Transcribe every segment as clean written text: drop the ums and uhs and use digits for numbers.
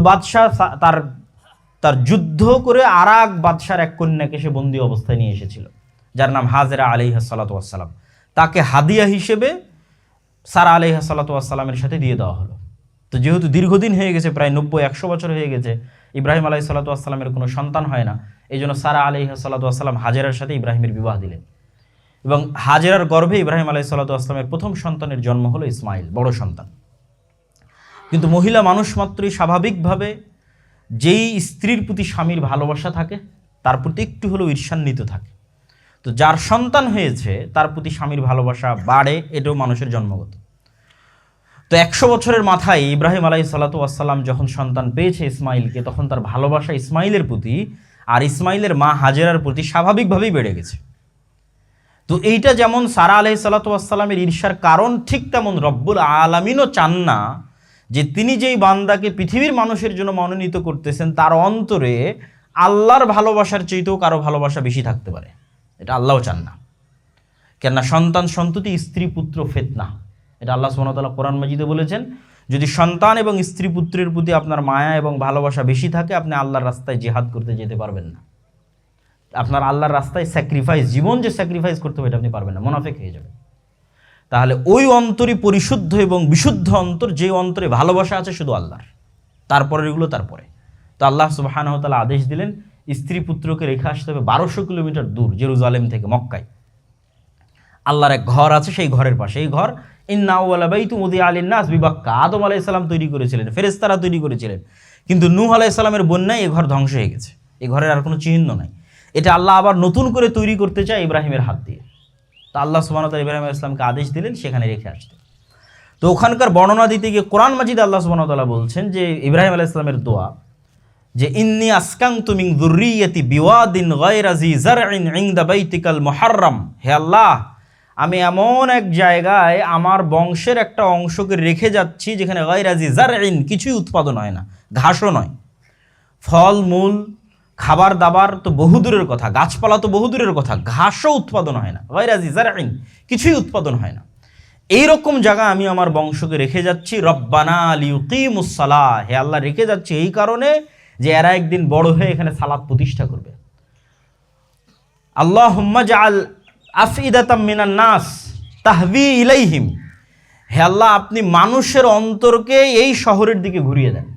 বাদশাহ তার তার যুদ্ধ করে আর এক বাদশার এক কন্যাকে সে বন্দী অবস্থায় নিয়ে এসেছিল, যার নাম হাজেরা আলাইহিস সালাতু ওয়াস সালাম। তাকে হাদিয়া হিসেবে সারা আলাইহিস সালাতু ওয়াস সালামের সাথে দিয়ে দেওয়া হলো। তো যেহেতু দীর্ঘদিন হয়ে গেছে, প্রায় 90-100 বছর হয়ে গেছে, ইব্রাহিম আলাইহিস সালাতু ওয়াস সালামের কোনো সন্তান হয় না, এই জন্য সারা আলাইহিস সালাতু ওয়াস সালাম হাজেরার সাথে ইব্রাহিমের বিবাহ দিলেন এবং হাজেরার গর্ভে ইব্রাহিম আলাইহিস সালাতু ওয়াস সালামের প্রথম সন্তানের জন্ম হলো ইসমাইল, বড় সন্তান। কিন্তু মহিলা মানুষ মাত্রই স্বাভাবিকভাবে যেই স্ত্রীর প্রতি স্বামীর ভালোবাসা থাকে তার প্রতি একটু হলেও ঈর্ষান্বিত থাকে। তো যার সন্তান হয়েছে তার প্রতি স্বামীর ভালোবাসা বাড়ে, এটাও মানুষের জন্মগত। তো 100 বছরের মাথায় ইব্রাহিম আলাইহিস সালাতু ওয়াস সালাম যখন সন্তান পেয়েছে ইসমাইলকে, তখন তার ভালোবাসা ইসমাইলের প্রতি আর ইসমাইলের মা হাজেরার প্রতি স্বাভাবিকভাবেই বেড়ে গেছে। তো এইটা যেমন সারা আলাইহিস সালাতু ওয়াস সালামের ঈর্ষার কারণ, ঠিক তেমন রব্বুল আলামিনও চান না যে তিনি যেই বান্দাকে পৃথিবীর মানুষের জন্য মনোনীত করতেছেন তার অন্তরে আল্লাহর ভালোবাসার চাইতেও কারো ভালোবাসা বেশি থাকতে পারে। এটা আল্লাহও চান না। কেননা সন্তান সন্ততি স্ত্রী পুত্র ফিতনা, এটা আল্লাহ সুবহানাহু ওয়া তাআলা কোরআন মাজিদে বলেছেন। যদি সন্তান এবং স্ত্রী পুত্রের প্রতি আপনার মায়া এবং ভালোবাসা বেশি থাকে, আপনি আল্লাহর রাস্তায় জিহাদ করতে যেতে পারবেন না। আপনার আল্লাহর রাস্তায় স্যাক্রিফাইস, জীবন যে স্যাক্রিফাইস করতে হবে এটা আপনি পারবেন না, মুনাফিক হয়ে যাবে। তাহলে ওই অন্তরই পরিশুদ্ধ এবং বিশুদ্ধ অন্তর, যে অন্তরে ভালোবাসা আছে শুধু আল্লাহর, তারপরে এগুলো তারপরে। তো আল্লাহ সুবহানাহু ওয়া তাআলা আদেশ দিলেন স্ত্রী পুত্রকে রেখে আসতে হবে 1200 কিলোমিটার দূর জেরুজালেম থেকে, মক্কায় আল্লাহর এক ঘর আছে, সেই ঘরের পাশে। এই ঘর ইন্না আউওয়ালা বাইতুম উযিআ লিন-নাস বিবাক্কা, আদম আলাইহিস সালাম তৈরি করেছিলেন, ফেরেশতারা তৈরি করেছিলেন, কিন্তু নূহ আলাইহিস সালামের বন্যায় এই ঘর ধ্বংস হয়ে গেছে, এই ঘরের আর কোনো চিহ্ন নাই। এটা আল্লাহ আবার নতুন করে তৈরি করতে চায় ইব্রাহিমের হাত দিয়ে। তো আল্লাহ সুবহানাহু ওয়া তাআলা ইব্রাহিম আলাইহিস সালামকে আদেশ দিলেন সেখানে রেখে আসতে। তো ওখানকার বর্ণনা দিতে গিয়ে কোরআন মাজিদে আল্লাহ সুবহানাহু ওয়া তাআলা বলছেন যে ইব্রাহিম আলাইহিস সালামের দোয়া, যে ইন্নী আসকানতু মিন যুররিয়্যাতি বিওয়াদিন গায়রা জি যারইন ইনদা বাইতিকাল মুহাররম, হে আল্লাহ আমি এমন এক জায়গায় আমার বংশের একটা অংশকে রেখে যাচ্ছি যেখানে গায়রা জি যারইন, কিছুই উৎপাদন হয় না, ঘাসও নয়, ফল মূল খাবার দাবার তো বহুদূরের কথা, গাছপালা তো বহুদূরের কথা, ঘাসও উৎপাদন হয় না, গায়রা জি যারইন, কিছুই উৎপাদন হয় না। এইরকম জায়গা আমি আমার বংশকে রেখে যাচ্ছি। রব্বানা লিউকিমুস সালাহ, হে আল্লাহ রেখে যাচ্ছি এই কারণে যে এরা একদিন বড় হয়ে এখানে সালাত প্রতিষ্ঠা করবে। আল্লাহুম্মা জাআল আফইদাতাম মিনান নাস তাহবি ইলাইহিম, হে আল্লাহ আপনি মানুষের অন্তরকে এই শহরের দিকে ঘুরিয়ে দেন।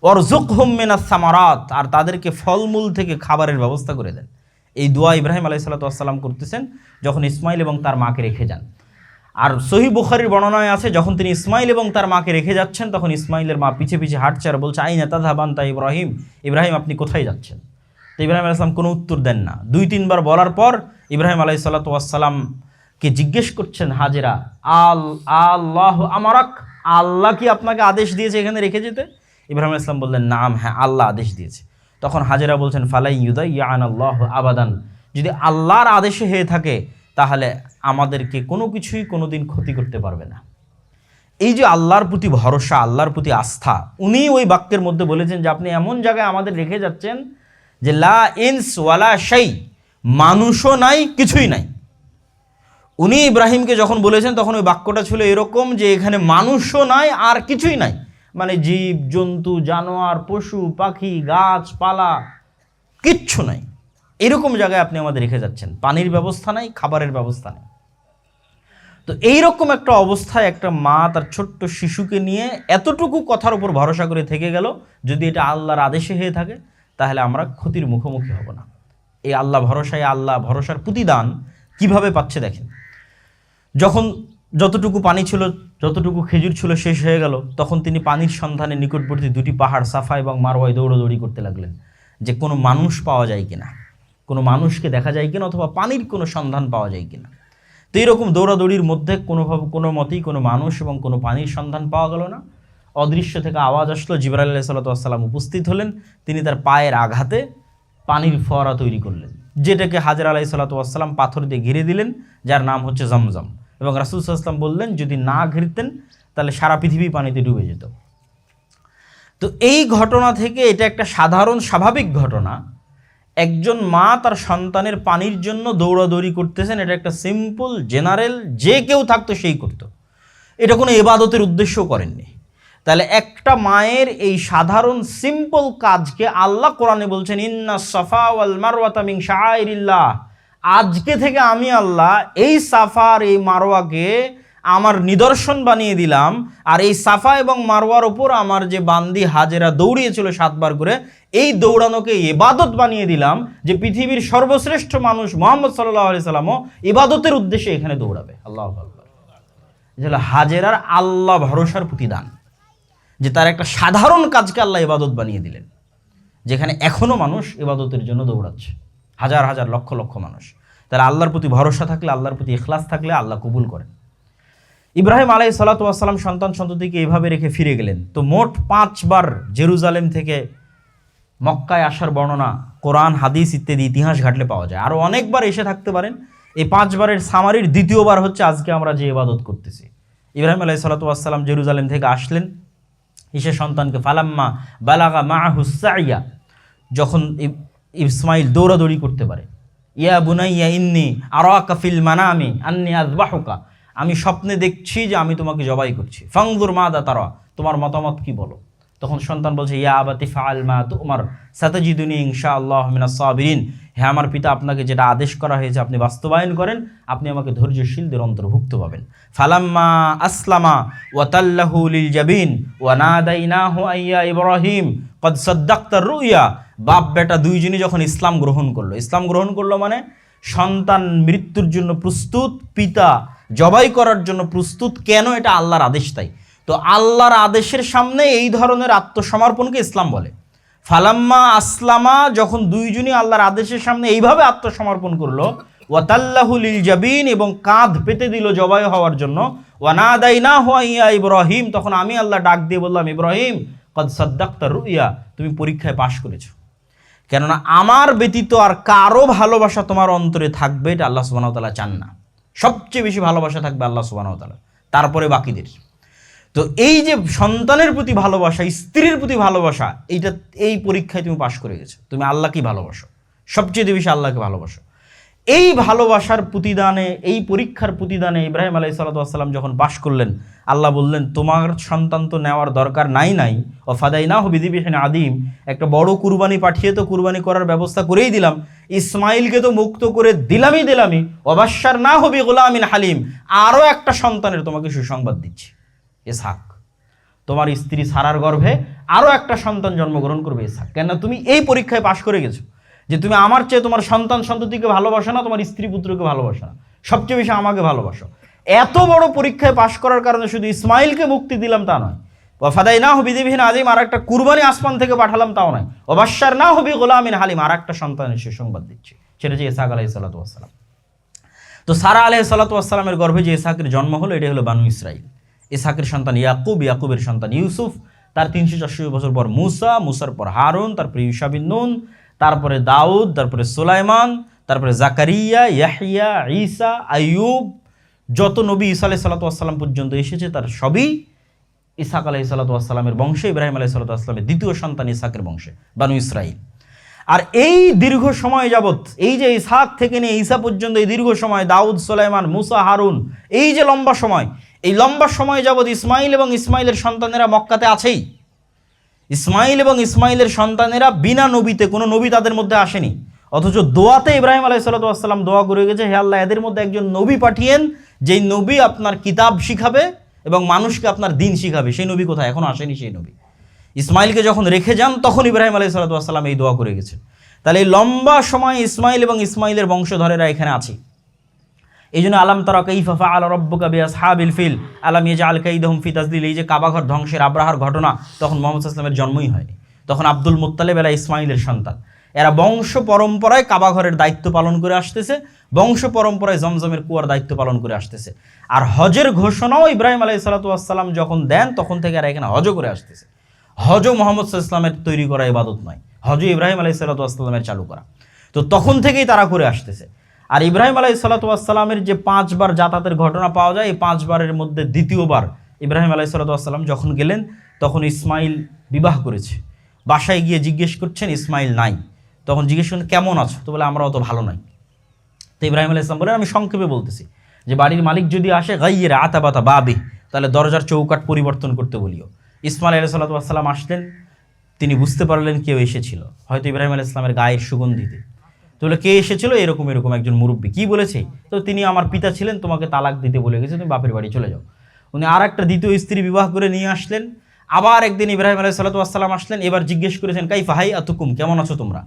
ওয়ারযুকহুম মিনাস সামারাত, আর তাদেরকে ফলমূল থেকে খাবারের ব্যবস্থা করে দেন। এই দোয়া ইব্রাহিম আলাইহিস সালাতু ওয়াস সালাম করতেছেন যখন ইসমাইল এবং তার মাকে রেখে যান। আর সহিহ বুখারীর বর্ণনায় আছে যখন তিনি ইসমাইল এবং তার মাকে রেখে যাচ্ছেন তখন ইসমাইলের মা পিছে পিছে হাঁটছে আর বলছে আইনা তাযহাবান তা ইব্রাহিম, ইব্রাহিম আপনি কোথায় যাচ্ছেন? তো ইব্রাহিম আলাইহিস সালাম কোনো উত্তর দেন না। 2-3 বার বলার পর ইব্রাহিম আলাইহিস সালাতু ওয়াস সালামকে জিজ্ঞেস করছেন হাজেরা, আল্লাহ আমারাক, আল্লাহ কি আপনাকে আদেশ দিয়েছে এখানে রেখে যেতে? ইব্রাহিম আলাইহিস সালাম বললেন নাম, হ্যাঁ আল্লাহ আদেশ দিয়েছে। তখন হাজেরা বলছেন ফালাই ইউদাইয়ানাল্লাহু আবাদান, যদি আল্লাহর আদেশে হয়ে থাকে তাহলে আমাদেরকে কোনো কিছুই কোনো দিন ক্ষতি করতে পারবে না। এই যে আল্লাহর প্রতি ভরসা, আল্লাহর প্রতি আস্থা, উনি ওই বাক্যের মধ্যে বলেছেন যে আপনি এমন জায়গায় আমাদের রেখে যাচ্ছেন যে লা ইনস ওয়ালা শাই, মানুষও নাই কিছুই নাই। উনি ইব্রাহিমকে যখন বলেছেন তখন ওই বাক্যটা ছিল এরকম যে এখানে মানুষও নাই আর কিছুই নাই, মানে জীব জন্তু জানোয়ার পশু পাখি গাছপালা কিচ্ছু নাই, এরকম জায়গায় আপনি আমাদের রেখে যাচ্ছেন, পানির ব্যবস্থা নাই, খাবারের ব্যবস্থা নেই। তো এইরকম একটা অবস্থায় একটা মা তার ছোট্ট শিশুকে নিয়ে এতটুকু কথার উপর ভরসা করে থেকে গেল, যদি এটা আল্লাহর আদেশে হয়ে থাকে তাহলে আমরা ক্ষতির মুখোমুখি হব না। এই আল্লাহ ভরসায়, আল্লাহ ভরসার প্রতিদান কিভাবে পাচ্ছে দেখেন। যখন যতটুকু পানি ছিল, যতটুকু খেজুর ছিল শেষ হয়ে গেল, তখন তিনি পানির সন্ধানে নিকটবর্তী 2টি পাহাড় সাফা এবং মারওয়ায় দৌড়াদৌড়ি করতে লাগলেন যে কোনো মানুষ পাওয়া যায় কিনা, কোনো মানুষকে দেখা যায় কিনা, অথবা পানির কোনো সন্ধান পাওয়া যায় কিনা। তো এইরকম দৌড়াদৌড়ির মধ্যে কোনো মতেই কোনো মানুষ এবং কোনো পানির সন্ধান পাওয়া গেল না। অদৃশ্য থেকে আওয়াজ আসলো, জিবরাইল আলাইহিস সালাতু ওয়াস সালাম উপস্থিত হলেন। তিনি তার পায়ের আঘাতে পানির ফোয়ারা তৈরি করলেন, যেটাকে হাজেরা আলাইহিস সালাতু ওয়াস সালাম পাথর দিয়ে ঘিরে দিলেন, যার নাম হচ্ছে জমজম। এবং রাসূল সাল্লাল্লাহু আলাইহি ওয়াসাল্লাম বললেন যদি না ঘিরতেন তাহলে সারা পৃথিবী পানিতে ডুবে যেত। তো এই ঘটনা থেকে এটা একটা সাধারণ স্বাভাবিক ঘটনা, একজন মা তার সন্তানের পানির জন্য দৌড়াদৌড়ি করতেছেন, এটা একটা সিম্পল জেনারেল যে কেউ থাকতো সেই করতো, এটা কোনো ইবাদতের উদ্দেশ্যও করেননি। তাহলে একটা মায়ের এই সাধারণ সিম্পল কাজকে আল্লাহ কোরআনে বলছেন ইন্না সাফা ওয়াল মারওয়াতা মিন শাআইরিল্লাহ, আজকে থেকে আমি আল্লাহ এই সাফা আর এই মারওয়াকে আমার নিদর্শন বানিয়ে দিলাম। আর এই সাফা এবং মারওয়ার উপর আমার যে বান্দি হাজেরা দৌড়িয়েছিল 7 বার করে, এই দৌড়ানোকে ইবাদত বানিয়ে দিলাম, যে পৃথিবীর সর্বশ্রেষ্ঠ মানুষ মুহাম্মদ সাল্লাল্লাহু আলাইহি সাল্লামও ইবাদতের উদ্দেশ্যে এখানে দৌড়াবে। আল্লাহু আকবার। যেটা হাজেরার আল্লাহ ভরসার প্রতিদান, যে তার একটা সাধারণ কাজকে আল্লাহ ইবাদত বানিয়ে দিলেন, যেখানে এখনো মানুষ ইবাদতের জন্য দৌড়াচ্ছে, হাজার হাজার লক্ষ লক্ষ মানুষ। তারা আল্লাহর প্রতি ভরসা থাকলে, আল্লাহর প্রতি ইখলাস থাকলে আল্লাহ কবুল করেন। ইব্রাহিম আলাইহিস সালাতু ওয়াস সালাম সন্তান সন্ততিকে এইভাবে রেখে ফিরে গেলেন। তো মোট 5 বার জেরুজালেম থেকে মক্কায় আসার বর্ণনা কোরআন, হাদিস ইত্যাদি ইতিহাস ঘাটলে পাওয়া যায়। আরও অনেকবার এসে থাকতে পারেন। এই 5 বারের সামারির দ্বিতীয়বার হচ্ছে আজকে আমরা যে ইবাদত করতেছি। ইব্রাহিম আলাইহিস সালাতু ওয়াস সালাম জেরুজালেম থেকে আসলেন, এসে সন্তানকে ফালাম্মা বালাগা মাআহুস সাইয়া, যখন ইসমাইল দৌড়াদৌড়ি করতে পারে, ইয়া বুনাইয়া ইন্নী আরাকা ফিল মানামি আন্নী আযবাহুকা, আমি স্বপ্নে দেখছি যে আমি তোমাকে জবাই করছি, ফানজুর মাদা তারা, তোমার মতামত কি বলো। তখন সন্তান বলছে ইয়া আবাতি ফাআল মা তুমার সাতাজিদুনি ইনশাআল্লাহ মিনাস সাবিরিন, হ্যাঁ আমার পিতা, আপনাকে যেটা আদেশ করা হয়েছে আপনি বাস্তবায়ন করেন, আপনি আমাকে ধৈর্যশীলদের অন্তর্ভুক্ত পাবেন। ফালাম্মা আসলামা ওয়া তাল্লাহু লিল জাবিন ওয়া নাদাইনাহু আইয়া ইব্রাহিম কদ সাদ্দাকতার রুইয়া, বাপ বেটা দুইজনই যখন ইসলাম গ্রহণ করলো, ইসলাম গ্রহণ করলো মানে সন্তান মৃত্যুর জন্য প্রস্তুত, পিতা জবাই করার জন্য প্রস্তুত। কেন? এটা আল্লাহর আদেশ। তাই তো আল্লাহর আদেশের সামনে এই ধরনের আত্মসমর্পণকে ইসলাম বলে। ফালাম্মা আসলামা, যখন দুইজনই আল্লাহর আদেশের সামনে এইভাবে আত্মসমর্পণ করলো, ওয়াতাল্লাহু লিল জাবিন, এবং কাঁধ পেতে দিল জবাই হওয়ার জন্য, ওয়ানাদাইনাহু ইয়া ইব্রাহিম, তখন আমি আল্লাহ ডাক দিয়ে বললাম, ইব্রাহিম কদ সাদ্দাকতা রুইয়া, তুমি পরীক্ষায় পাশ করেছো। কেননা আমার ব্যতীত আর কারো ভালোবাসা তোমার অন্তরে থাকবে এটা আল্লাহ সুবহানাহু ওয়া তাআলা চান না। সবচেয়ে বেশি ভালোবাসা থাকবে আল্লাহ সুবহানাহু ওয়া তাআলা, তারপরে বাকিদের। তো এই যে সন্তানের প্রতি ভালোবাসা, স্ত্রীর প্রতি ভালোবাসা, এই পরীক্ষায় তুমি পাশ করে গেছো। তুমি আল্লাহকেই ভালোবাসো, সবচেয়ে বেশি আল্লাহকে ভালোবাসো। এই ভালোবাসার প্রতিদানে, এই পরীক্ষার প্রতিদানে ইব্রাহিম আলাইহিস সালাতু ওয়াস সালাম যখন পাশ করলেন, আল্লাহ বললেন তোমার সন্তান তো নেওয়ার দরকার নাই ও ফাদাইনাহু বিযিবহিন আদিম, একটা বড় কুরবানি পাঠিয়ে তো কুরবানি করার ব্যবস্থা করেই দিলাম, ইসমাইলকে তো মুক্ত করে দিলামই, ওয়াবাশশারনাহু বিগুলামিন হালিম, আরও একটা সন্তানের তোমাকে সুসংবাদ দিচ্ছি, ইসহাক। তোমার স্ত্রী সারার গর্ভে আরও একটা সন্তান জন্মগ্রহণ করবে, ইসহাক। কেন? তুমি এই পরীক্ষায় পাশ করে গেছো, যে তুমি আমার চেয়ে তোমার সন্তান সন্ততিকে ভালোবাসো না, তোমার স্ত্রী পুত্রকে ভালোবাসো না, সবচেয়ে বেশি আমাকে ভালোবাসো। এত বড় পরীক্ষায় পাশ করার কারণে শুধু ইসমাইলকে মুক্তি দিলাম তা নয়, ওয়াফাদাইনাহু বিযিবহিন আযীম, আর একটা কুরবানি আসমান থেকে পাঠালাম তাও নয়, ওয়াবাশশারনাহু বিগুলামিন হালিম, আর একটা সন্তানের সুসংবাদ দিচ্ছি, সেটা যে ইসহাক আলাইহিস সালাতু ওয়াস সালাম। তো সারা আলাইহিস সালাতু ওয়াস সালামের গর্ভে যে ইসহাকের জন্ম হলো, এটা হলো বানু ইসরাইল। ইসহাকের সন্তান ইয়াকুব, ইয়াকুবের সন্তান ইউসুফ, তার 364 বছর পর মুসা, মুসার পর হারুন, তারপরে ইউশা বিন নুন, তারপরে দাউদ, তারপরে সুলাইমান, তারপরে জাকারিয়া, ইয়াহইয়া, ঈসা, আইয়ুব, যত নবী ঈসা আলাইহিস সালাতু ওয়াস সালাম পর্যন্ত এসেছে তার সবই ইসহাক আলাইহিস সালাতু ওয়াস সালামের বংশে, ইব্রাহিম আলাইহিস সালাতু ওয়াস সালামের দ্বিতীয় সন্তান ইসহাকের বংশে, বানু ইসরাইল। আর এই দীর্ঘ সময় যাবৎ, এই যে ইসহাক থেকে নিয়ে ঈসা পর্যন্ত এই দীর্ঘ সময়, দাউদ, সুলাইমান, মুসা, হারুন, এই যে লম্বা সময়, এই লম্বা সময় যাবৎ ইসমাইল এবং ইসমাইলের সন্তানেরা মক্কাতে আছেই। ইসমাইল এবং ইসমাইলের সন্তানেরা বিনা নবীতে, কোনো নবী তাদের মধ্যে আসেনি, অথচ দোয়াতে ইব্রাহিম আলাইহিস সালাতু ওয়াস সালাম দোয়া করে গেছে, হে আল্লাহ, এদের মধ্যে একজন নবী পাঠিয়েন, যেই নবী আপনার কিতাব শিখাবে এবং মানুষকে আপনার দিন শিখাবে। সেই নবী কোথায়? এখনো আসেনি সেই নবী। ইসমাইলকে যখন রেখে যান, তখন ইব্রাহিম আলাইহিস সালাতু ওয়াস সালাম এই দোয়া করে গেছেন। তাহলে এই লম্বা সময় ইসমাইল এবং ইসমাইলের বংশধরেরা এখানে আছে। এই জন্য আলাম তারা কাইফা ফাআলা রাব্বুকা বিআসহাবিল ফিল আলাম ইয়াজআল কাইদাহুম ফি তাজলিল, এই যে কাবাঘর ধ্বংসের আব্রাহার ঘটনা, তখন মুহাম্মদ সাল্লাল্লাহু আলাইহি ওয়াসাল্লামের জন্মই হয়নি, তখন আব্দুল মুত্তালিব এরা ইসমাইলের সন্তান। এরা বংশ পরম্পরায় কাবাঘরের দায়িত্ব পালন করে আসতেছে, বংশ পরম্পরায় জমজমের কুয়ার দায়িত্ব পালন করে আসতেছে। আর হজের ঘোষণাও ইব্রাহিম আলাইহিস সালাতু ওয়াস সালাম যখন দেন, তখন থেকে এরা এখানে হজও করে আসতেছে। হজও মুহাম্মদ সাল্লাল্লাহু আলাইহি ওয়াসাল্লামের তৈরি করা ইবাদত নয়, হজও ইব্রাহিম আলাইহিস সালাতু ওয়াস সালামের চালু করা। তো তখন থেকেই তারা করে আসতেছে। আর ইব্রাহিম আলাইহিস সালাতু ওয়াস সালামের যে 5 বার যাতায়াতের ঘটনা পাওয়া যায়, এই 5 বারের মধ্যে দ্বিতীয়বার ইব্রাহিম আলাইহিস সালাতু ওয়াস সালাম যখন গেলেন, তখন ইসমাইল বিবাহ করেছে। বাসায় গিয়ে জিজ্ঞেস করছেন, ইসমাইল নাই। তখন জিজ্ঞেস করেন, কেমন আছো? তো বলে, আমরা অত ভালো নাই। তো ইব্রাহিম আলাইহিস সালাম বলেন, আমি সংক্ষেপে বলতেছি, যে বাড়ির মালিক যদি আসে গাইয়ের আতাবাতা বাবি, তাহলে দরজার চৌকাট পরিবর্তন করতে বলিও। ইসমাইল আলাইহিসসালাম আসলেন, তিনি বুঝতে পারলেন কেউ এসেছিল, হয়তো ইব্রাহিম আলাইহিস সালামের গায়ের সুগন্ধিতে। তো বলে কে এসেছিল? এরকম এরকম একজন মুরব্বী। কি বলেছে? তো তিনি আমার পিতা ছিলেন, তোমাকে তালাক দিতে বলে গেছে, তুমি বাপের বাড়ি চলে যাও। উনি আর একটা দ্বিতীয় স্ত্রী বিবাহ করে নিয়ে আসলেন। আবার একদিন ইব্রাহিম আলাইহিসসালাম আসলেন, এবার জিজ্ঞেস করেছেন কাইফা হাইয়াতুকুম, কেমন আছো তোমরা?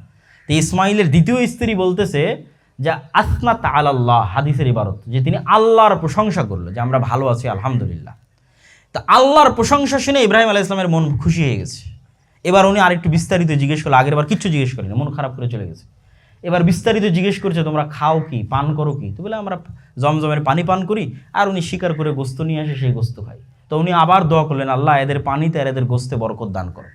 তো ইসমাইলের দ্বিতীয় স্ত্রী বলতেছে যে আসনাত আলাল্লাহ, হাদিসের ইবারত, যে তিনি আল্লাহর প্রশংসা করলো, যে আমরা ভালো আছি আলহামদুলিল্লাহ। তা আল্লাহর প্রশংসা শুনে ইব্রাহিম আলাইহিস সালামের মন খুশি হয়ে গেছে। এবার উনি আরেকটু বিস্তারিত জিজ্ঞেস করলো, আগের বার কিচ্ছু জিজ্ঞেস করেনি, মন খারাপ করে চলে গেছে। এবার বিস্তারিত জিজ্ঞেস করছে, তোমরা খাও কি, পান করো কি? তো বলে আমরা জমজমের পানি পান করি, আর উনি শিকার করে গোস্ত নিয়ে আসে, সেই গোস্ত খাই। তো উনি আবার দোয়া করলেন, আল্লাহ এদের পানিতে আর এদের গোস্তে বরকত দান করো।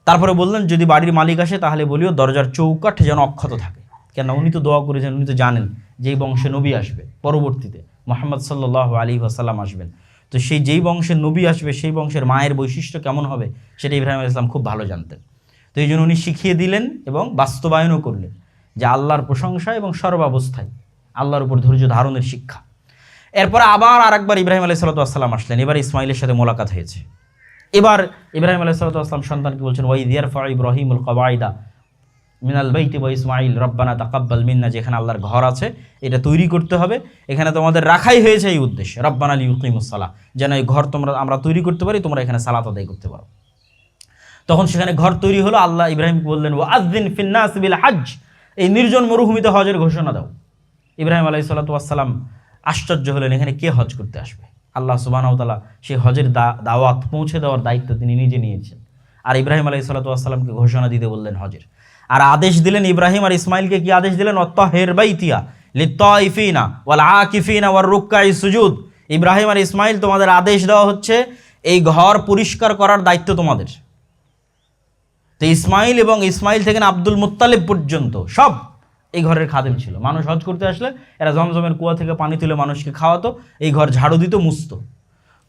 তারপরে বললেন, যদি বাড়ির মালিক আসে তাহলে বলিও দরজার চৌকাঠ যেন অক্ষত থাকে। কেন? উনি তো দোয়া করেছেন, উনি তো জানেন যে এই বংশে নবী আসবে, পরবর্তীতে মুহাম্মদ সাল্লাল্লাহু আলাইহি ওয়াসাল্লাম আসবেন। তো সেই যেই বংশের নবী আসবে, সেই বংশের মায়ের বৈশিষ্ট্য কেমন হবে সেটা ইব্রাহিম আলাইহিস সালাম খুব ভালো জানতেন। তো এই জন্য উনি শিখিয়ে দিলেন এবং বাস্তবায়নও করলেন যে আল্লাহর প্রশংসা এবং সর্বাবস্থায় আল্লাহর উপর ধৈর্য ধারণের শিক্ষা। এরপরে আবার আরেকবার ইব্রাহিম আলাইহিসসালাম আসলেন, এবার ইসমাইলের সাথে মোলাকাত হয়েছে। এবার ইব্রাহিম আলাইহিসসালাম সন্তানকে বলছেন, ওয়াইদ ইয়ারফা ইব্রাহিমুল কওয়াইদা মিনাল বাইতি ওয়া ইসমাইল রব্বানা তাকাব্বাল মিন্না, যেখানে আল্লাহর ঘর আছে এটা তৈরি করতে হবে, এখানে তোমাদের রাখাই হয়েছে এই উদ্দেশ্যে, রব্বানা লিয়ুকিমুস সালাহ, যেন এই ঘর আমরা তৈরি করতে পারি, তোমরা এখানে সালাত আদায় করতে পারো। তখন সেখানে ঘর তৈরি হলো। আল্লাহ ইব্রাহিমকে বললেন, ওয়াযিন ফিন্নাস বিল হজ, এই নির্জন মরুভূমিতে হজের ঘোষণা দাও। ইব্রাহিম আলাইহিসসালাম আশ্চর্য হলেন, এখানে কে হজ করতে আসবে? আল্লাহ সুবহানাহু ওয়া তাআলা সেই হজের দাওয়াত পৌঁছে দেওয়ার দায়িত্ব তিনি নিজে নিয়েছেন, আর ইব্রাহিম আলাইহিসসালামকে ঘোষণা দিতে বললেন হজের। আর আদেশ দিলেন ইব্রাহিম আর ইসমাইলকে, কি আদেশ দিলেন? ওয়াত্তাহির বাইতিয়া লিত্তাইফিনা ওয়াল আকিফিনা ওয়ার রুকআই সুজুদ। ইব্রাহিম আর ইসমাইল, তোমাদের আদেশ দেওয়া হচ্ছে এই ঘর পরিষ্কার করার দায়িত্ব তোমাদের। তো ইসমাইল এবং ইসমাইল থেকে আব্দুল মুত্তালিব পর্যন্ত সব এই ঘরের খাদেম ছিল। মানুষ হজ করতে আসলে এরা জমজমের কুয়া থেকে পানি তুলে মানুষকে খাওয়াতো, এই ঘর ঝাড়ু দিত, মুছতো।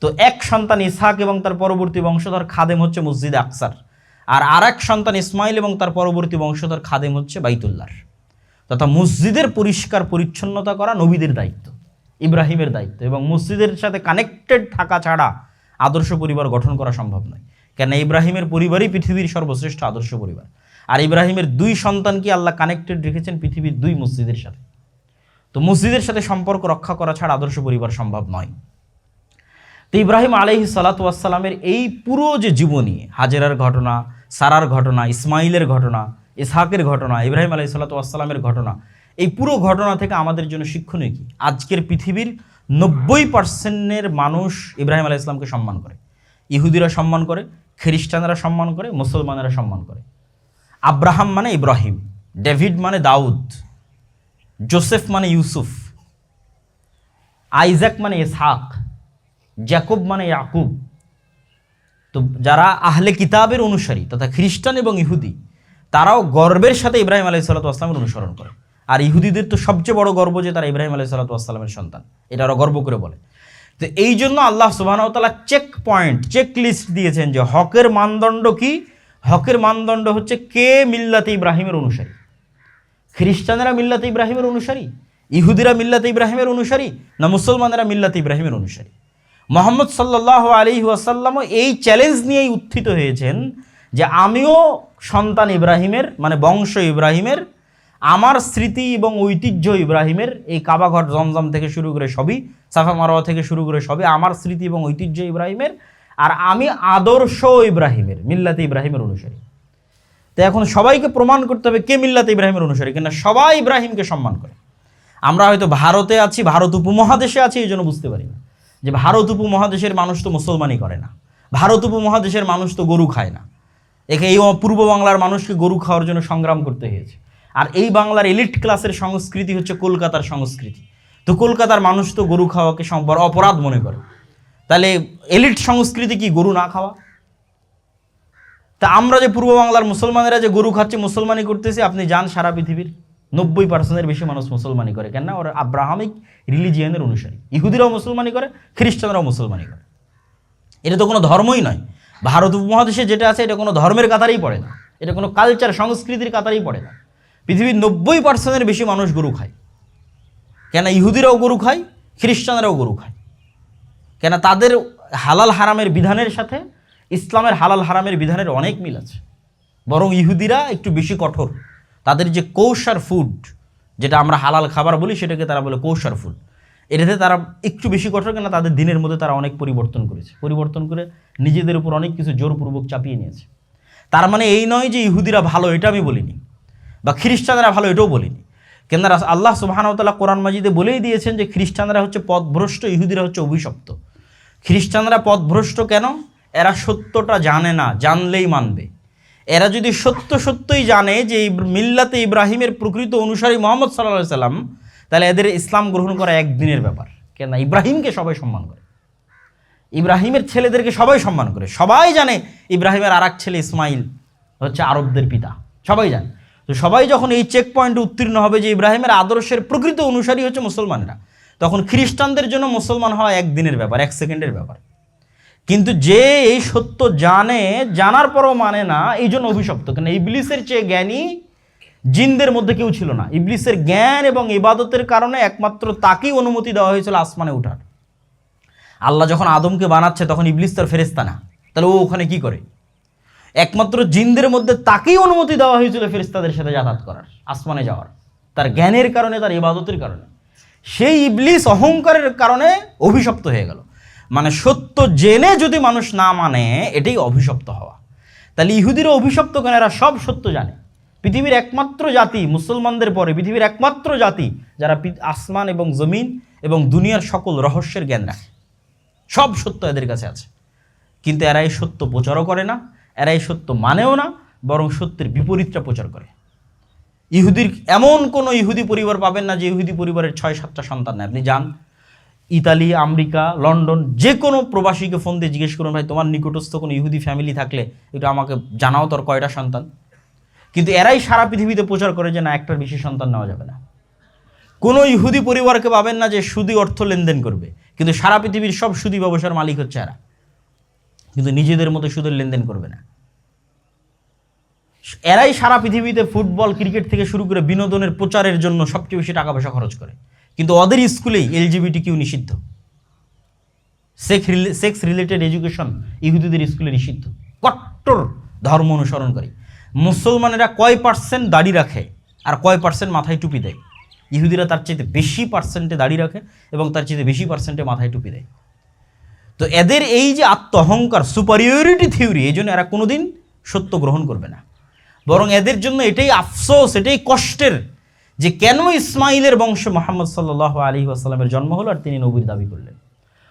তো এক সন্তান ইসহাক এবং তার পরবর্তী বংশধর খাদেম হচ্ছে মসজিদে আকসার, আর আরেক সন্তান ইসমাইল এবং তার পরবর্তী বংশধর খাদেম হচ্ছে বাইতুল্লাহর। তথা মসজিদের পরিষ্কার পরিচ্ছন্নতা করা নবীদের দায়িত্ব, ইব্রাহিমের দায়িত্ব, এবং মসজিদের সাথে কানেক্টেড থাকা ছাড়া আদর্শ পরিবার গঠন করা সম্ভব নয়। কেন? ইব্রাহিমের পরিবারই পৃথিবীর সর্বশ্রেষ্ঠ আদর্শ পরিবার, আর ইব্রাহিমের দুই সন্তানকে আল্লাহ কানেক্টেড রেখেছেন পৃথিবীর দুই মসজিদের সাথে। তো মসজিদের সাথে সম্পর্ক রক্ষা করা ছাড়া আদর্শ পরিবার সম্ভব নয়। তো ইব্রাহিম আলাইহিসসালাতু ওয়াসসালামের এই পুরো যে জীবনী, হাজেরার ঘটনা, সারার ঘটনা, ইসমাইলের ঘটনা, ইসহাকের ঘটনা, ইব্রাহিম আলাইহিসসালাতু ওয়াসসালামের ঘটনা, এই পুরো ঘটনা থেকে আমাদের জন্য শিক্ষণীয় কি? আজকের পৃথিবীর 90% মানুষ ইব্রাহিম আলাইহিস সালামকে সম্মান করে। ইহুদিরা সম্মান করে, খ্রিস্টানরা সম্মান করে, মুসলমানেরা সম্মান করে। আব্রাহাম মানে ইব্রাহিম, ডেভিড মানে দাউদ, জোসেফ মানে ইউসুফ, আইজাক মানে ইসহাক, জ্যাকব মানে ইয়াকুব। তো যারা আহলে কিতাবের অনুসারী তথা খ্রিস্টান এবং ইহুদি, তারাও গর্বের সাথে ইব্রাহিম আলাইহিসসালাতু ওয়াসসালামের অনুসরণ করে। আর ইহুদিদের তো সবচেয়ে বড় গর্ব যে তারা ইব্রাহিম আলাইহিসসালাতু ওয়াসসালামের সন্তান, এটা ওরা গর্ব করে বলে। তো এই জন্য আল্লাহ সুবহানাহু ওয়া তাআলা চেক লিস্ট দিয়েছেন যে হকের মানদণ্ড কি? হকের মানদণ্ড হচ্ছে কে মিল্লাতে ইব্রাহিমের অনুসারী। খ্রিস্টানেরা মিল্লাতে ইব্রাহিমের অনুসারী, ইহুদিরা মিল্লাতে ইব্রাহিমের অনুসারী, না মুসলমানেরা মিল্লাতে ইব্রাহিমের অনুসারী? মুহাম্মদ সাল্লাল্লাহু আলাইহি ওয়াসাল্লামও এই চ্যালেঞ্জ নিয়েই উত্থিত হয়েছেন যে আমিও সন্তান ইব্রাহিমের, মানে বংশ ইব্রাহিমের, আমার স্মৃতি এবং ঐতিহ্য ইব্রাহিমের, এই কাবাঘর জমজম থেকে শুরু করে সবই, সাফা মারওয়া থেকে শুরু করে সবই আমার স্মৃতি এবং ঐতিহ্য ইব্রাহিমের, আর আমি আদর্শ ইব্রাহিমের, মিল্লাতে ইব্রাহিমের অনুসারী। তো এখন সবাইকে প্রমাণ করতে হবে কে মিল্লাতে ইব্রাহিমের অনুসারী, কিনা সবাই ইব্রাহিমকে সম্মান করে। আমরা হয়তো ভারতে আছি, ভারত উপমহাদেশে আছি, এই জন্য বুঝতে পারি না যে ভারত উপমহাদেশের মানুষ তো মুসলমানই করে না, ভারত উপমহাদেশের মানুষ তো গরু খায় না। এই পূর্ব বাংলার মানুষকে গরু খাওয়ার জন্য সংগ্রাম করতে হয়েছে। আর এই বাংলার এলিট ক্লাসের সংস্কৃতি হচ্ছে কলকাতার সংস্কৃতি। তো কলকাতার মানুষ তো গরু খাওয়াকে বড় অপরাধ মনে করে। তাহলে এলিট সংস্কৃতি কি গরু না খাওয়া? তা আমরা যে পূর্ব বাংলার মুসলমানেরা যে গরু খাচ্ছে, মুসলমানি করতেছি, আপনি যান সারা পৃথিবীর 90%-এর বেশি মানুষ মুসলমানি করে। কেন? ওরা আব্রাহামিক রিলিজিয়ানের অনুসারী। ইহুদিরাও মুসলমানি করে, খ্রিস্টানরাও মুসলমানি করে। এটা তো কোনো ধর্মই নয়। ভারত উপমহাদেশে যেটা আছে এটা কোনো ধর্মের কাতারেই পড়ে না, এটা কোনো কালচার সংস্কৃতির কাতারেই পড়ে না। পৃথিবীর 90%-এর বেশি মানুষ গরু খায়। কেন? ইহুদিরাও গরু খায়, খ্রিস্টানরাও গরু খায়। কেন? তাদের হালাল হারামের বিধানের সাথে ইসলামের হালাল হারামের বিধানের অনেক মিল আছে, বরং ইহুদিরা একটু বেশি কঠোর। তাদের যে কৌশার ফুড, যেটা আমরা হালাল খাবার বলি, সেটাকে তারা বলে কৌশার ফুড। এটাতে তারা একটু বেশি কঠোর, কেন তাদের দিনের মধ্যে তারা অনেক পরিবর্তন করেছে, পরিবর্তন করে নিজেদের উপর অনেক কিছু জোরপূর্বক চাপিয়ে নিয়েছে। তার মানে এই নয় যে ইহুদিরা ভালো, এটা আমি বলিনি, বা খ্রিস্টানরা ভালো, এটাও বলিনি। কেন আল্লাহ সুবহানাহু ওয়া তাআলা কোরআন মাজিদে বলেই দিয়েছেন যে খ্রিস্টানরা হচ্ছে পথভ্রষ্ট, ইহুদিরা হচ্ছে অভিশপ্ত। খ্রিস্টানরা পথভ্রষ্ট কেন? এরা সত্যটা জানে না, জানলেই মানবে। এরা যদি সত্যই জানে যে মিল্লাতে ইব্রাহিমের প্রকৃত অনুসারী মুহাম্মদ সাল্লাল্লাহু আলাইহি সাল্লাম, তাহলে এদের ইসলাম গ্রহণ করা একদিনের ব্যাপার। কেন? ইব্রাহিমকে সবাই সম্মান করে, ইব্রাহিমের ছেলেদেরকে সবাই সম্মান করে। সবাই জানে ইব্রাহিমের আর এক ছেলে ইসমাইল হচ্ছে আরবদের পিতা, সবাই জানে। তো সবাই যখন এই চেক পয়েন্টে উত্তীর্ণ হবে যে ইব্রাহিমের আদর্শের প্রকৃত অনুসারী হচ্ছে মুসলমানরা, তখন খ্রিস্টানদের জন্য মুসলমান হওয়া একদিনের ব্যাপার, এক সেকেন্ডের ব্যাপার। কিন্তু যে এই সত্য জানে, জানার পরও মানে না, এই জন্য অভিশপ্ত। কেন? ইবলিসের চেয়ে জ্ঞানী জিনদের মধ্যে কেউ ছিল না। ইবলিসের জ্ঞান এবং ইবাদতের কারণে একমাত্র তাকেই অনুমতি দেওয়া হয়েছিল আসমানে ওঠার। আল্লাহ যখন আদমকে বানাচ্ছে তখন ইবলিস তার ফেরেশতা না, তাহলে ও ওখানে কি করে? একমাত্র জিনদের মধ্যে তাকেই অনুমতি দেওয়া হয়েছিল ফেরেশতাদের সাথে যাতায়াত করার, আসমানে যাওয়ার, তার জ্ঞানের কারণে, তার ইবাদতের কারণে। সেই ইবলিস অহংকারের কারণে অভিশপ্ত হয়ে গেল। মানে সত্য জেনে যদি মানুষ না মানে, এটাই অভিশপ্ত হওয়া। তাহলে ইহুদিরা অভিশপ্ত কেন? এরা সব সত্য জানে। পৃথিবীর একমাত্র জাতি, মুসলমানদের পরে পৃথিবীর একমাত্র জাতি যারা আসমান এবং জমিন এবং দুনিয়ার সকল রহস্যের জ্ঞান রাখে। সব সত্য এদের কাছে আছে, কিন্তু এরা এই সত্য প্রচারও করে না, এরা এই সত্য মানেও না, বরং সত্যের বিপরীতটা প্রচার করে। ইহুদির এমন কোনো ইহুদি পরিবার পাবেন না যে ইহুদি পরিবারের 6-7টা সন্তান নেই। আপনি যান ইতালি, আমেরিকা, লন্ডন, যে কোনো প্রবাসীকে ফোন দিয়ে জিজ্ঞেস করুন, ভাই তোমার নিকটস্থ কোনো ইহুদি ফ্যামিলি থাকলে একটু আমাকে জানাও তোর কয়টা সন্তান। কিন্তু এরাই সারা পৃথিবীতে প্রচার করে যে না, একটার বেশি সন্তান নেওয়া যাবে না। কোনো ইহুদি পরিবারকে পাবেন না যে সুদি অর্থ লেনদেন করবে, কিন্তু সারা পৃথিবীর সব সুদি ব্যবসার মালিক হচ্ছে এরা, কিন্তু নিজেদের মতো সুদের লেনদেন করবে না। এরাই সারা পৃথিবীতে ফুটবল, ক্রিকেট থেকে শুরু করে বিনোদনের প্রচারের জন্য সবচেয়ে বেশি টাকা পয়সা খরচ করে, কিন্তু ওদের স্কুলেই LGBTQ নিষিদ্ধ। সেক্স রিলেটেড এডুকেশন ইহুদিদের স্কুলে নিষিদ্ধ। কট্টর ধর্ম অনুসরণকারী মুসলমানেরা কয় পার্সেন্ট দাড়ি রাখে আর কয় পার্সেন্ট মাথায় টুপি দেয়? ইহুদিরা তার চেয়ে বেশি পার্সেন্টে দাড়ি রাখে এবং তার চেয়ে বেশি পার্সেন্টে মাথায় টুপি দেয়। তো এদের এই যে আত্ম অহংকার, সুপারিয়রিটি থিওরি, এই জন্য এরা কোনোদিন সত্য গ্রহণ করবে না। বরং এদের জন্য এটাই আফসোস, এটাই কষ্টের যে কেন ইসমাইলের বংশে মুহাম্মদ সাল্লাল্লাহু আলাইহি ওয়াসাল্লামের জন্ম হলো আর তিনি নবীর দাবি করলেন।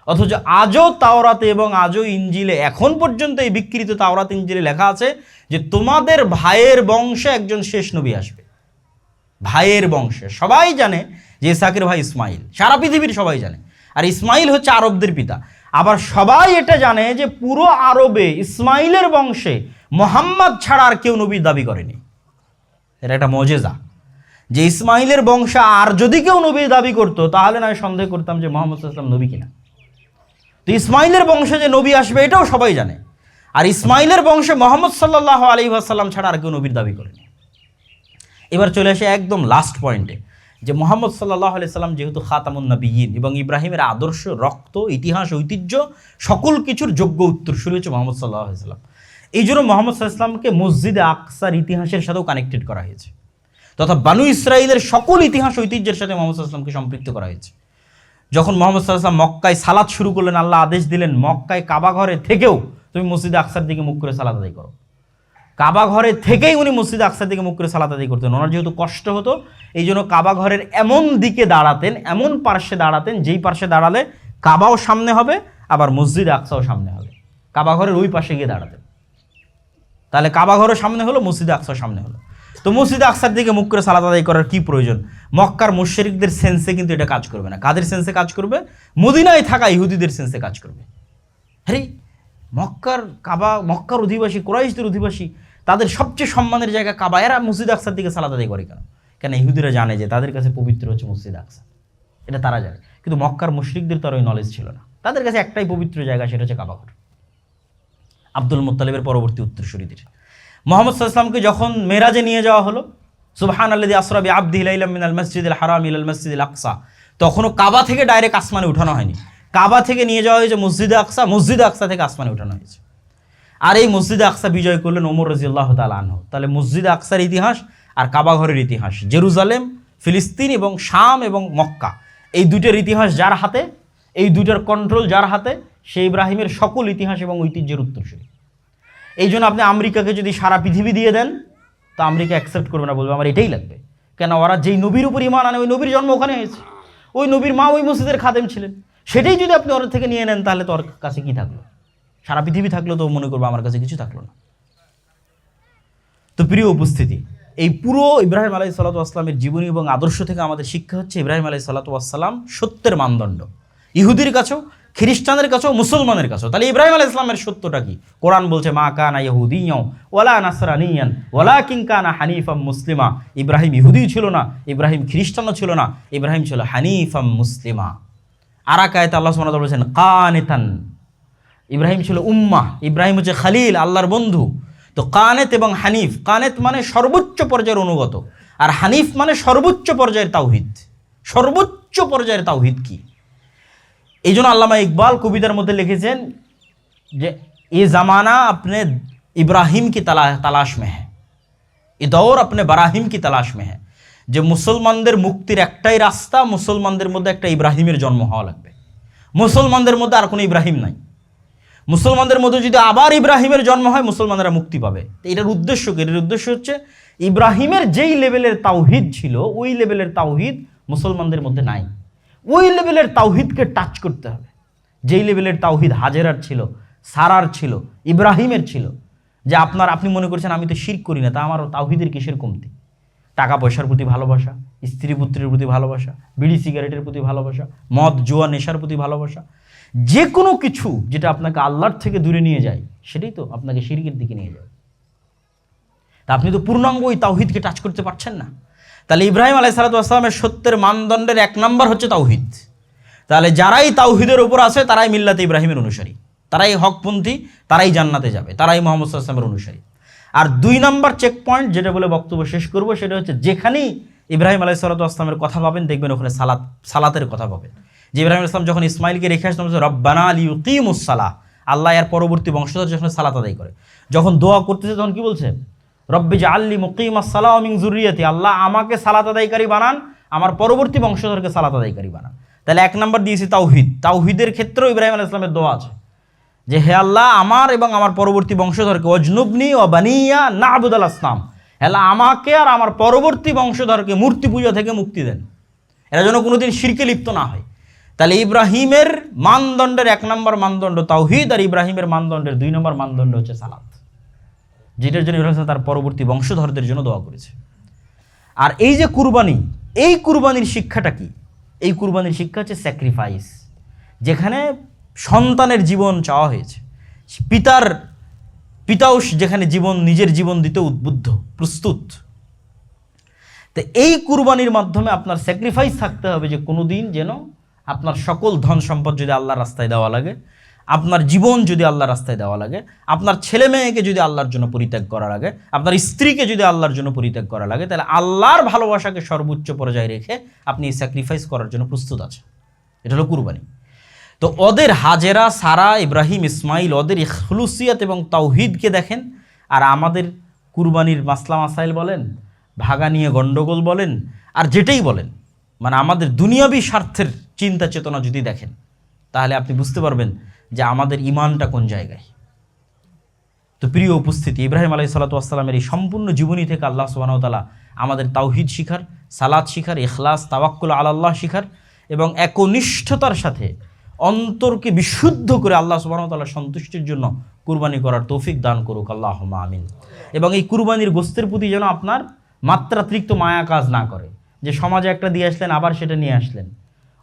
অথচ আজও তাওরাতে এবং আজও ইঞ্জিলে, এখন পর্যন্ত এই বিকৃত তাওরাত ইঞ্জিলে লেখা আছে যে তোমাদের ভাইয়ের বংশে একজন শেষ নবী আসবে। ভাইয়ের বংশে সবাই জানে যে ইসহাকের ভাই ইসমাইল, সারা পৃথিবীর সবাই জানে। আর ইসমাইল হচ্ছে আরবদের পিতা। আবার সবাই এটা জানে যে পুরো আরবে ইসমাইলের বংশে মুহাম্মদ ছাড়া আর কেউ নবীর দাবি করেনি। এটা একটা মজেজা যে ইসমাইলের বংশে আর যদি কেউ নবীর দাবি করতো তাহলে নয় সন্দেহ করতাম যে মুহাম্মদ সাল্লাল্লাহু আলাইহি ওয়াসাল্লাম নবী কিনা। তো ইসমাইলের বংশে যে নবী আসবে এটাও সবাই জানে। আর ইসমাইলের বংশে মুহাম্মদ সাল্লাল্লাহু আলাইহি ওয়াসাল্লাম ছাড়া আর কেউ নবীর দাবি করেনি। এবার চলে আসে একদম লাস্ট পয়েন্টে, যে মুহাম্মদ সাল্লাল্লাহু আলাইহি সাল্লাম যেহেতু খাতামুন নবিয়্যিন এবং ইব্রাহিমের আদর্শ, রক্ত, ইতিহাস, ঐতিহ্য সকল কিছুর যোগ্য উত্তরসূরি হচ্ছে মুহাম্মদ সাল্লাল্লাহু আলাইহি সাল্লাম। এই জন্য মুহাম্মদ সাল্লাল্লাহু আলাইহি সাল্লামকে মসজিদে আকসার ইতিহাসের সাথেও কানেক্টেড করা হয়েছে, তথা বানু ইসরাইলের সকল ইতিহাস ঐতিহ্যের সাথে মুহাম্মদ সাল্লাল্লাহু আলাইহি সাল্লামকে সম্পৃক্ত করা হয়েছে। যখন মুহাম্মদ সাল্লাল্লাহু আলাইহি সাল্লাম মক্কায় সালাত শুরু করলেন, আল্লাহ আদেশ দিলেন মক্কায় কাবা ঘরে থেকেও তুমি মসজিদে আকসার দিকে মুখ করে সালাত আদায় করো। কাবা ঘরে থেকেই উনি মসজিদে আকসার দিকে মুখ করে সালাত আদায় করতেন। ওনার যেহেতু কষ্ট হতো, এই জন্য কাবা ঘরের এমন দিকে দাঁড়াতেন, এমন পার্শ্বে দাঁড়াতেন যেই পার্শ্বে দাঁড়ালে কাবাও সামনে হবে আবার মসজিদে আকসাও সামনে হবে। কাবা ঘরের ওই পাশে গিয়ে দাঁড়াতেন, তাহলে কাবা ঘরও সামনে হলো, মসজিদে আকসাও সামনে হলো। তো মসজিদে আকসার দিকে মুখ করে সালাত আদায় করার কি প্রয়োজন? মক্কার মুশরিকদের সেন্সে কিন্তু এটা কাজ করবে না। কাদের সেন্সে কাজ করবে? মদিনায় থাকা ইহুদিদের সেন্সে কাজ করবে। আরে মক্কার কাবা, মক্কার অধিবাসী, কুরাইশদের অধিবাসী, তাদের সবচেয়ে সম্মানের জায়গা কাবা, এরা মসজিদ আকসার দিকে সালাত আদায় করে কেন? কেন ইহুদিরা জানে যে তাদের কাছে পবিত্র হচ্ছে মসজিদ আকসা, এটা তারা জানে। কিন্তু মক্কার মুশরিকদের তার ওই নলেজ ছিল না, তাদের কাছে একটাই পবিত্র জায়গা, সেটা হচ্ছে কাবা ঘর। আব্দুল মুত্তালিবের পরবর্তী উত্তরসূরিদের মুহাম্মদ সাল্লাল্লাহু আলাইহি ওয়াসাল্লামকে যখন মেরাজে নিয়ে যাওয়া হলো, সুবহানাল্লাযী আসরা বিআবদিহি লাইলাম মিনাল মাসজিদিল হারাম ইলাল মাসজিদিল আকসা, তখনও কাবা থেকে ডাইরেক্ট আসমানে উঠানো হয়নি। কাবা থেকে নিয়ে যাওয়া হয়েছে মসজিদে আকসা, মসজিদে আকসা থেকে আসমানে উঠানো হয়েছে। আর এই মসজিদে আকসা বিজয় করলেন ওমর রাদিয়াল্লাহু তাআলা আনহু। তাহলে মসজিদে আকসার ইতিহাস আর কাবা ঘরের ইতিহাস, জেরুজালেম, ফিলিস্তিন এবং শাম এবং মক্কা, এই দুইটার ইতিহাস যার হাতে, এই দুইটার কন্ট্রোল যার হাতে, সেই ইব্রাহিমের সকল ইতিহাস এবং ঐতিহ্যের উত্তরসূরি। এই জন্য আপনি আমেরিকাকে যদি সারা পৃথিবী দিয়ে দেন, তো আমেরিকা অ্যাকসেপ্ট করবে না, বলবে আমার এটাই লাগবে। কেন? ওরা যেই নবীর উপর ঈমান আনে, ওই নবীর জন্ম ওখানে হয়েছে, ওই নবীর মা ওই মসজিদের খাদেম ছিলেন, সেটাই যদি আপনি ওর থেকে নিয়ে নেন, তাহলে তো ওর কাছে কি থাকলো? সারা পৃথিবী থাকলেও তো মনে করবো আমার কাছে কিছু থাকলো না। তো প্রিয় উপস্থিতি, এই পুরো ইব্রাহিম আলাইহিসসালাতু ওয়াসসালামের জীবনী এবং আদর্শ থেকে আমাদের শিক্ষা হচ্ছে ইব্রাহিম আলাইহিসসালাতু ওয়াসসালাম সত্যের মানদণ্ড, ইহুদির কাছেও, খ্রিস্টানদের কাছেও, মুসলমানের কাছেও। তাহলে ইব্রাহিম আলাইহিস সালামের সত্যটা কি? কোরআন বলছে মা কানা ইহুদিয়্যাও ওয়ালা নাসরানিয়ান ওয়ালাকিন কানা হানিফাম মুসলিমা। ইব্রাহিম ইহুদিও ছিল না, ইব্রাহিম খ্রিস্টানও ছিল না, ইব্রাহিম ছিল হানিফাম মুসলিমা। আর এক আয়াতে আল্লাহ সুবহানাহু ওয়া তাআলা বলেছেন কানিতান, ইব্রাহিম ছিল উম্মাহ, ইব্রাহিম হচ্ছে খালিল, আল্লাহর বন্ধু। তো কানেত এবং হানিফ, কানেত মানে সর্বোচ্চ পর্যায়ের অনুগত, আর হানিফ মানে সর্বোচ্চ পর্যায়ের তাওহীদ। সর্বোচ্চ পর্যায়ের তাওহীদ কি? এই জন্য আল্লামা ইকবাল কবিতার মধ্যে লিখেছেন যে এ জামানা আপনি ইব্রাহিম কি তালাশ মে হ্যাঁ, এ দৌর আপনি বারাহিম কি তালাশ মে হ্যাঁ। যে মুসলমানদের মুক্তির একটাই রাস্তা, মুসলমানদের মধ্যে একটা ইব্রাহিমের জন্ম হওয়া লাগবে। মুসলমানদের মধ্যে আর কোনো ইব্রাহিম নাই। মুসলমানদের মধ্যে যদি আবার ইব্রাহিমের জন্ম হয়, মুসলমানরা মুক্তি পাবে। এটার উদ্দেশ্য কি? এটার উদ্দেশ্য হচ্ছে ইব্রাহিমের যেই লেভেলের তাওহীদ ছিল, ওই লেভেলের তাওহীদ মুসলমানদের মধ্যে নাই। ওই লেভেলের তাওহীদকে টাচ করতে হবে, যেই লেভেলের তাওহীদ হাজেরার ছিল, সারার ছিল, ইব্রাহিমের ছিল। যে আপনি মনে করছেন আমি তো শিরক করি না, তা আমার তাওহীদের কিসের কমতি? টাকা পয়সার প্রতি ভালোবাসা, স্ত্রী পুত্রের প্রতি ভালোবাসা, বিড়ি সিগারেটের প্রতি ভালোবাসা, মদ জুয়া নেশার প্রতি ভালোবাসা, যে কোনো কিছু যেটা আপনাকে আল্লাহর থেকে দূরে নিয়ে যায়, সেটাই তো আপনাকে শিরকের দিকে নিয়ে যায়। তা আপনি তো পূর্ণাঙ্গ ওই তাওহীদকে টাচ করতে পারছেন না। তাহলে ইব্রাহিম আলাইহিসসালাতু ওয়াসসালামের সত্যের মানদণ্ডের 1 নম্বর হচ্ছে তাওহীদ। তাহলে যারাই তাওহীদের উপর আছে তারাই মিল্লাতে ইব্রাহিমের অনুসারী, তারাই হকপন্থী, তারাই জান্নাতে যাবে, তারাই মুহাম্মদ সাল্লাল্লাহু আলাইহি ওয়াসাল্লামের অনুসারী। আর 2 নম্বর চেক পয়েন্ট যেটা বলে বক্তব্য শেষ করব, সেটা হচ্ছে যেখানেই ইব্রাহিম আলাইহিসসালাতু ওয়াসসালামের কথা পাবেন, দেখবেন ওখানে সালাতের কথা পাবেন। যে ইব্রাহিম আলাইহিস সালাম যখন ইসমাইলকে রেখে আসলেন, রব্বানা লিইয়ুকিমুস সালাহ, আল্লাহ এর পরবর্তী বংশধর যখন সালাত আদায় করে, যখন দোয়া করতেছে তখন কি বলছে? রব্বি জাআলনি মুকিমাস সালাহ ওয়া মিন যুররিয়াতি, আল্লাহ আমাকে সালাত আদায়কারী বানান, আমার পরবর্তী বংশধরকে সালাত আদায়কারী বানান। তাহলে 1 নম্বর দিয়েছি তাওহীদ। তাওহীদের ক্ষেত্রেও ইব্রাহিম আলাইহিস সালামের দোয়া আছে যে হে আল্লাহ, আমার এবং আমার পরবর্তী বংশধরকে ওয়াজনুবনি ওয়া বানিয়া না'বুদাল আসনাম, আল্লাহ আমাকে আর আমার পরবর্তী বংশধরকে মূর্তি পূজা থেকে মুক্তি দেন, এরা যেন কোনোদিন শিরকে লিপ্ত না হয়। তাহলে ইব্রাহিমের মানদণ্ডের 1 নম্বর মানদণ্ড তাওহীদ, আর ইব্রাহিমের মানদণ্ডের 2 নম্বর মানদণ্ড হচ্ছে সালাত, যেটার জন্য ইব্রাহিম তার পরবর্তী বংশধরদের জন্য দোয়া করেছে। আর এই যে কুরবানি, এই কুরবানির শিক্ষাটা কি? এই কুরবানির শিক্ষা হচ্ছে স্যাক্রিফাইস, যেখানে সন্তানের জীবন চাওয়া হয়েছে, পিতাও যেখানে নিজের জীবন দিতে উদ্বুদ্ধ, প্রস্তুত। তো এই কুরবানির মাধ্যমে আপনার স্যাক্রিফাইস থাকতে হবে যে কোনো দিন যেন আপনার সকল ধন সম্পদ যদি আল্লাহর রাস্তায় দেওয়া লাগে, আপনার জীবন যদি আল্লাহর রাস্তায় দেওয়া লাগে, আপনার ছেলে মেয়েকে যদি আল্লাহর জন্য পরিত্যাগ করা লাগে, আপনার স্ত্রীকে যদি আল্লাহর জন্য পরিত্যাগ করা লাগে, তাহলে আল্লাহর ভালোবাসাকে সর্বোচ্চ পর্যায়ে রেখে আপনি স্যাক্রিফাইস করার জন্য প্রস্তুত আছেন। এটা হলো কুরবানি। তো ওদের হাজেরা, সারা, ইব্রাহিম, ইসমাইল, ওদের ইখলুসিয়াত এবং তাওহীদকে দেখেন, আর আমাদের কুরবানির মাসলা মাসাইল বলেন, ভাগা নিয়ে গণ্ডগোল বলেন, আর যেটাই বলেন, মানে আমাদের দুনিয়াবী স্বার্থের চিন্তা চেতনা যদি দেখেন, তাহলে আপনি বুঝতে পারবেন যে আমাদের ঈমানটা কোন জায়গায়। তো প্রিয় উপস্থিতি, ইব্রাহিম আলাইহিসসালাতু ওয়াসসালামের এই সম্পূর্ণ জীবনী থেকে আল্লাহ সুবহানাহু ওয়া তাআলা আমাদের তাওহীদ শিখার, সালাত শিখার, ইখলাস, তাওয়াক্কুল আলাল্লাহ শিখার এবং একনিষ্ঠতার সাথে অন্তরকে বিশুদ্ধ করে আল্লাহ সুবহানাহু ওয়া তাআলার সন্তুষ্টির জন্য কুরবানি করার তৌফিক দান করুক, আল্লাহুম্মা আমিন। এবং এই কুরবানির গোশতের প্রতি যেন আপনার মাত্রাতিরিক্ত মায়া কাজ না করে, যে সমাজে একটা দিয়ে আসলেন আবার সেটা নিয়ে আসলেন,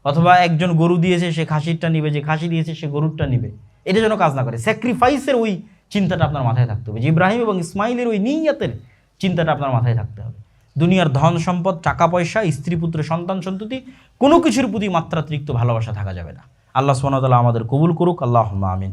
অথবা একজন গরু দিয়েছে সে খাসিরটা নিবে, যে খাসি দিয়েছে সে গরুরটা নিবে, এটা যেন কাজ না করে। স্যাক্রিফাইসের ওই চিন্তাটা আপনার মাথায় থাকতে হবে, যে ইব্রাহিম এবং ইসমাইলের ওই নিয়তের চিন্তাটা আপনার মাথায় থাকতে হবে। দুনিয়ার ধন সম্পদ, টাকা পয়সা, স্ত্রী পুত্র, সন্তান সন্ততি, কোনো কিছুর প্রতি মাত্রাতিরিক্ত ভালোবাসা থাকা যাবে না। আল্লাহ সুবহানাহু ওয়া তাআলা আমাদের কবুল করুক, আল্লাহুম্মা আমিন।